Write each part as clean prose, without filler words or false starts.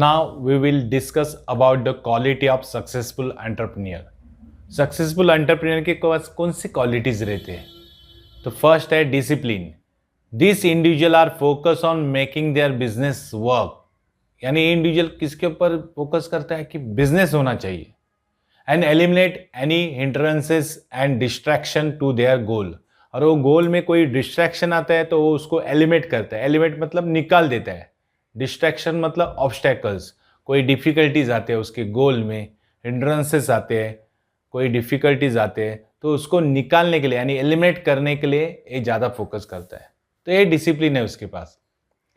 Now we will discuss about the quality of successful entrepreneur. Successful entrepreneur के पास कौन सी qualities रहते हैं? तो फर्स्ट है discipline. This individual are focus on making their business work. यानी individual किसके ऊपर फोकस करता है कि बिजनेस होना चाहिए. And eliminate any hindrances and distraction to their goal. और वो गोल में कोई डिस्ट्रैक्शन आता है तो वो उसको एलिमिनेट करता है. एलिमिनेट मतलब निकाल देता है. डिस्ट्रैक्शन मतलब ऑब्स्टेकल्स. कोई डिफिकल्टीज आते हैं उसके गोल में, हिंड्रेंसेस आते हैं, कोई डिफिकल्टीज आते हैं, तो उसको निकालने के लिए यानी एलिमिनेट करने के लिए ये ज़्यादा फोकस करता है. तो ये डिसिप्लिन है उसके पास.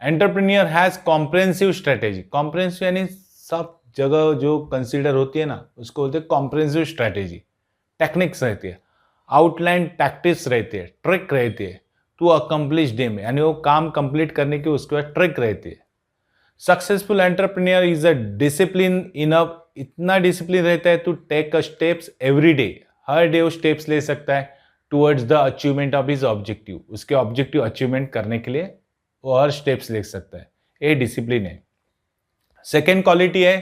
Entrepreneur has comprehensive strategy. Comprehensive यानी सब जगह जो कंसीडर होती है ना उसको बोलते हैं कॉम्प्रिहेंसिव स्ट्रेटेजी. टेक्निक्स रहती है, आउटलाइन टैक्टिक्स रहती है, ट्रिक रहती है टू अकम्प्लिश डेम. यानी वो काम कंप्लीट करने की उसके बाद ट्रिक रहती है. Successful entrepreneur is a discipline enough. इतना डिसिप्लिन रहता है to take a steps every day. हर डे वो स्टेप्स ले सकता है towards the achievement of his objective. उसके ऑब्जेक्टिव अचीवमेंट करने के लिए वो हर स्टेप्स ले सकता है. ये डिसिप्लिन है. सेकेंड क्वालिटी है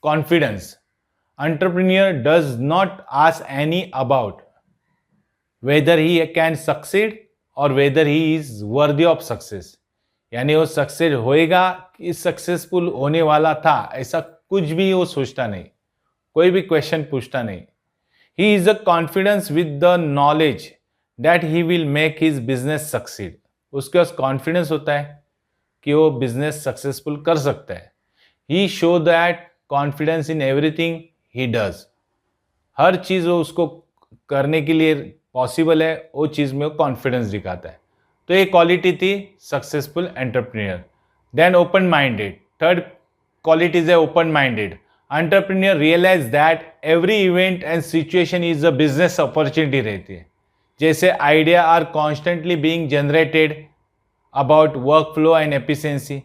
confidence. Entrepreneur does not ask any about whether he can succeed और whether he is worthy of success. यानी वो सक्सेस होएगा कि सक्सेसफुल होने वाला था, ऐसा कुछ भी वो सोचता नहीं, कोई भी क्वेश्चन पूछता नहीं. He is a confidence with the knowledge that he will make his business succeed. उसके पास कॉन्फिडेंस होता है कि वो बिजनेस सक्सेसफुल कर सकता है. He show that confidence in everything he does. हर चीज़ वो उसको करने के लिए पॉसिबल है, वो चीज़ में वो कॉन्फिडेंस दिखाता है. तो ये क्वालिटी थी successful entrepreneur. Then open minded. Third qualities है open minded. Entrepreneur realize that every event and situation is a business opportunity रहती है. जैसे idea are constantly being generated about work flow and efficiency.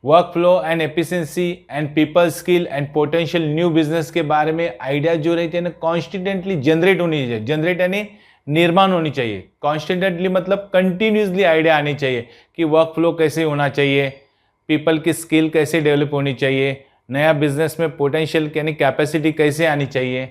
Work flow and efficiency and people skill and potential new business के बारे में idea जो रहते हैं ना कॉन्स्टेंटली जनरेट होनी चाहिए. जनरेट यानी निर्माण होनी चाहिए. कॉन्स्टेंटली मतलब कंटिन्यूसली आइडिया आनी चाहिए कि वर्क फ्लो कैसे होना चाहिए, पीपल की स्किल कैसे डेवलप होनी चाहिए, नया बिजनेस में पोटेंशियल यानी कैपेसिटी कैसे आनी चाहिए.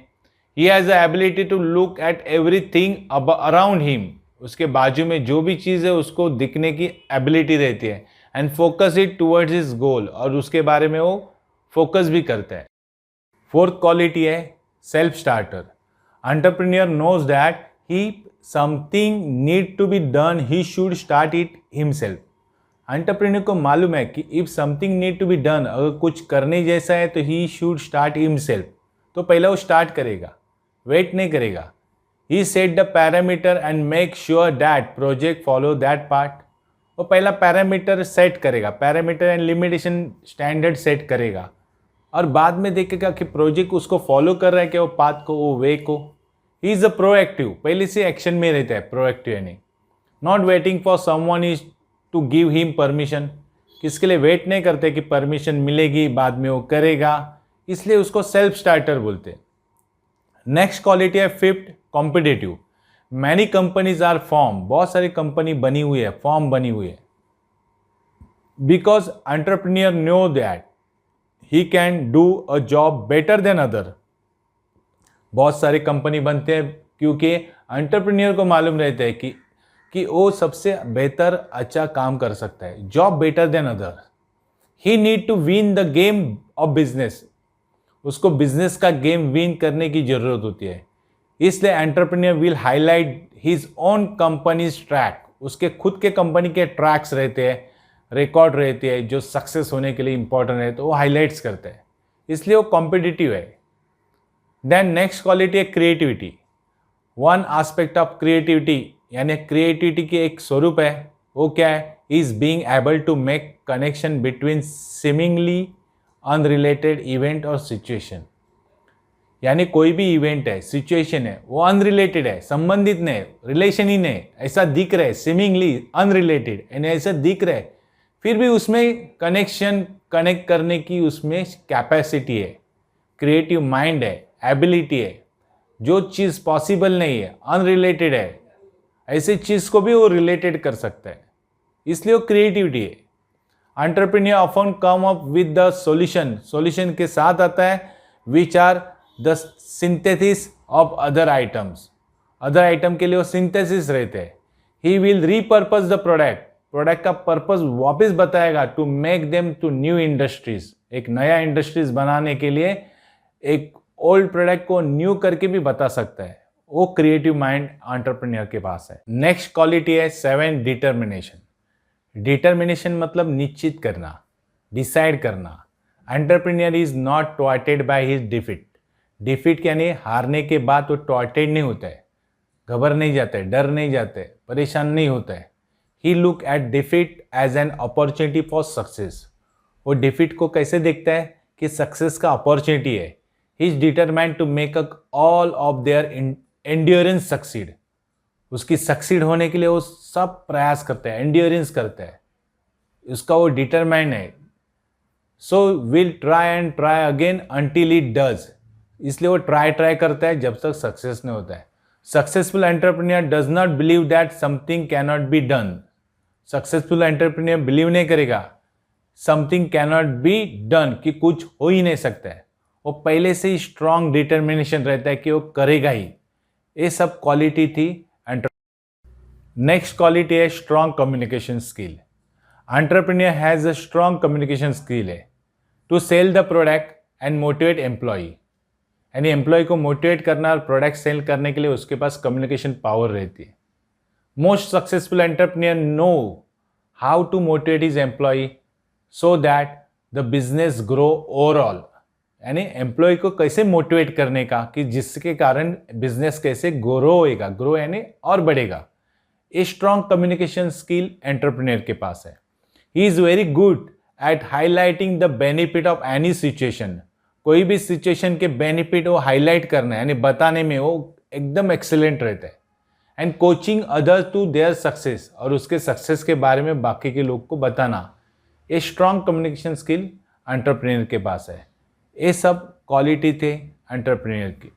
He has the ability to look at everything around him. उसके बाजू में जो भी चीज़ है उसको दिखने की एबिलिटी रहती है. And focus it towards his goal. और उसके बारे में वो फोकस भी करता है. फोर्थ क्वालिटी है self starter. Entrepreneur knows that he something need to be done, he should start it himself. Entrepreneur को मालूम है कि if something need to be done, अगर कुछ करने जैसा है तो he should start himself. तो पहला वो स्टार्ट करेगा, वेट नहीं करेगा. he set the parameter and make sure that project follow that part. वो पहला पैरामीटर सेट करेगा, parameter and limitation standard set करेगा और बाद में देखेगा कि प्रोजेक्ट उसको फॉलो कर रहा है क्या, वो पाथ को, वो वे को. He is a proactive. पहले से एक्शन में रहता है प्रोएक्टिव यानी not waiting for someone is to give him permission. किसके लिए वेट नहीं करते कि परमिशन मिलेगी बाद में वो करेगा, इसलिए उसको सेल्फ स्टार्टर बोलते हैं. नेक्स्ट क्वालिटी है fifth competitive. Many companies are form. बहुत सारी कंपनी बनी हुई है, फॉर्म बनी हुई है. Because entrepreneur know that he can do a job better than other. बहुत सारी कंपनी बनते हैं क्योंकि एंटरप्रेन्योर को मालूम रहता है कि वो सबसे बेहतर अच्छा काम कर सकता है, job better than other. He need to win the game of business. उसको बिजनेस का गेम विन करने की जरूरत होती है. इसलिए entrepreneur will highlight his own companies track. उसके खुद के कंपनी के ट्रैक्स रहते हैं, रिकॉर्ड रहते हैं जो सक्सेस होने के लिए इंपॉर्टेंट है, तो वो हाईलाइट्स करते हैं, इसलिए वो कॉम्पिटिटिव है. देन नेक्स्ट क्वालिटी है creativity. One aspect of creativity यानी क्रिएटिविटी की एक स्वरूप है, वो क्या है, is being able to make connection between seemingly unrelated event और सिचुएशन. यानी कोई भी इवेंट है, सिचुएशन है, वो अनरिलेटेड है, संबंधित नहीं, रिलेशन ही नहीं, ऐसा दिख रहा है, सीमिंगली अनरिलेटेड यानी ऐसा दिख रहा है, फिर भी उसमें कनेक्ट करने की उसमें कैपेसिटी है, क्रिएटिव माइंड है, एबिलिटी है. जो चीज़ पॉसिबल नहीं है, अनरिलेटेड है, ऐसी चीज़ को भी वो रिलेटेड कर सकता है, इसलिए वो क्रिएटिविटी है. Entrepreneur often come up with the solution के साथ आता है which are the synthesis of other item के लिए वो सिंथेसिस रहते हैं. He will repurpose the product का पर्पज वापस बताएगा to make them to new industries. एक नया इंडस्ट्रीज बनाने के लिए एक ओल्ड प्रोडक्ट को न्यू करके भी बता सकता है. वो क्रिएटिव माइंड एंटरप्रेन्योर के पास है. नेक्स्ट क्वालिटी है 7 डिटर्मिनेशन मतलब निश्चित करना, डिसाइड करना. Entrepreneur is not thwarted by his defeat यानी हारने के बाद वो टॉर्टेड नहीं होता है, घबर नहीं जाता है, डर नहीं जाता है, परेशान नहीं होता है. He look at defeat as an opportunity for success. वो डिफीट को कैसे देखता है कि सक्सेस का अपॉर्चुनिटी है. He is determined to make all of their endurance succeed. उसकी सक्सीड होने के लिए वो सब प्रयास करता है, एंड्योरेंस करता है, उसका वो डिटरमाइंड है. So will try and try again until it does. इसलिए वो ट्राई करता है जब तक सक्सेस नहीं होता है. Successful entrepreneur does not believe that something can not be done. Successful entrepreneur believe नहीं करेगा something can not be done, कि कुछ हो ही नहीं सकता है. वो पहले से ही स्ट्रॉन्ग डिटर्मिनेशन रहता है कि वो करेगा ही. ये सब क्वालिटी थी. नेक्स्ट क्वालिटी है strong communication skill. Entrepreneur has a strong communication skill है to sell the product and motivate employee. यानी एम्प्लॉय को मोटिवेट करना और प्रोडक्ट सेल करने के लिए उसके पास कम्युनिकेशन पावर रहती है. Most successful entrepreneur know how to motivate his employ so that the business grow overall. यानी एम्प्लॉय को कैसे मोटिवेट करने का कि जिसके कारण बिजनेस कैसे ग्रो होएगा, ग्रो यानी और बढ़ेगा. A strong communication skill entrepreneur के पास है. He is very good at highlighting the benefit of any situation. कोई भी सिचुएशन के बेनिफिट वो हाईलाइट करना है यानी बताने में वो एकदम एक्सीलेंट रहता है. And coaching others to their success, और उसके सक्सेस के बारे में बाकी के लोग को बताना. ये स्ट्रॉन्ग कम्युनिकेशन स्किल एंटरप्रेन्योर के पास है. ये सब क्वालिटी थे एंटरप्रेन्योर की.